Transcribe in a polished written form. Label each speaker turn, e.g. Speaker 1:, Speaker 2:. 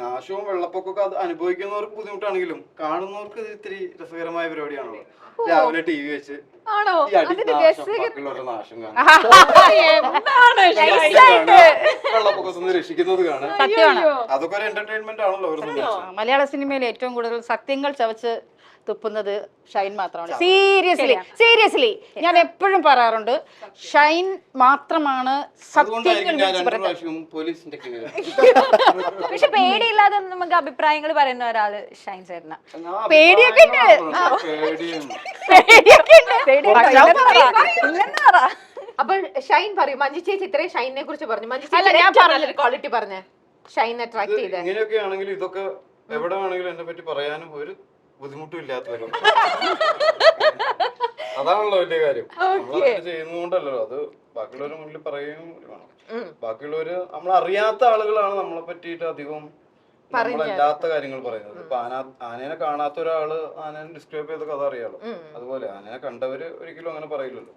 Speaker 1: നാശവും വെള്ളപ്പൊക്കമൊക്കെ അത് അനുഭവിക്കുന്നവർക്ക് ബുദ്ധിമുട്ടാണെങ്കിലും കാണുന്നവർക്ക് ഇത് ഇത്തിരി രസകരമായ പരിപാടിയാണല്ലോ. രാവിലെ ടി വി വെച്ച്
Speaker 2: ആണോ
Speaker 1: ഈ അടി
Speaker 2: അതിന്റെ
Speaker 1: നാശം,
Speaker 2: രസകര
Speaker 1: ബാക്കിയുള്ളവരുടെ നാശം കാണാം,
Speaker 2: എന്താണ്
Speaker 1: വെള്ളപ്പൊക്കത്തിൽ നിന്ന് രക്ഷിക്കുന്നത് കാണാം.
Speaker 3: സത്യമാണ്.
Speaker 1: അതൊക്കെ ഒരു എന്റർടൈൻമെന്റ് ആണല്ലോ അവരെ സംബന്ധിച്ച്.
Speaker 3: മലയാള സിനിമയിൽ ഏറ്റവും കൂടുതൽ സത്യങ്ങൾ ചവച്ച് തുപ്പുന്നത് ഷൈൻ മാത്രമാണ്. സീരിയസ്ലി ഞാൻ എപ്പോഴും പറയാറുണ്ട്, ഷൈൻ മാത്രമാണ് സത്യങ്ങൾ
Speaker 1: അതുകൊണ്ടായിരിക്കും ഞാൻ
Speaker 3: വിളിച്ചു
Speaker 1: 2
Speaker 3: പറയുന്നത്.
Speaker 1: പ്രാവശ്യം പോലീസിന്റെ കീഴിൽ.
Speaker 2: പക്ഷെ പേടിയില്ലാതെ നമുക്ക് അഭിപ്രായങ്ങൾ പറയുന്ന ഒരാള് ഷൈൻ ചേട്ടന.
Speaker 1: ആ
Speaker 3: പേടിയൊക്കെ ഉണ്ട്.
Speaker 1: പേടിയും.
Speaker 2: ഇല്ലെന്ന് പറ.
Speaker 4: അപ്പൊ ഷൈൻ പറയും, മഞ്ജു ചേച്ചി ഇത്രയും ഷൈനെ കുറിച്ച് പറഞ്ഞു. മഞ്ജു
Speaker 3: അല്ല, ഞാൻ
Speaker 4: ചേച്ചി
Speaker 3: പറഞ്ഞൊരു
Speaker 4: ക്വാളിറ്റി പറഞ്ഞ ഷൈൻ അട്രാക്ട് ചെയ്ത
Speaker 1: ഇങ്ങനെയൊക്കെ ആണെങ്കിൽ ഇതൊക്കെ എവിടെ വേണമെങ്കിലും എന്നെ പറ്റി പറയാനും ഒരു ബുദ്ധിമുട്ടും ഇല്ലാത്തവരും. അതാണല്ലോ വലിയ കാര്യം. നമ്മളതൊക്കെ ചെയ്യുന്നതുകൊണ്ടല്ലോ, അത് ബാക്കിയുള്ളവരുടെ മുന്നിൽ പറയുകയും വേണം. ബാക്കിയുള്ളവര് നമ്മളറിയാത്ത ആളുകളാണ് നമ്മളെ പറ്റിയിട്ട് അധികം നമ്മളല്ലാത്ത കാര്യങ്ങൾ പറയുന്നത്. ഇപ്പൊ ആനേനെ കാണാത്ത ഒരാള് ആനേനെ ഡിസ്ക്രൈബ് ചെയ്ത കഥ അറിയാലോ. അതുപോലെ ആനേനെ കണ്ടവര് ഒരിക്കലും അങ്ങനെ പറയില്ലല്ലോ.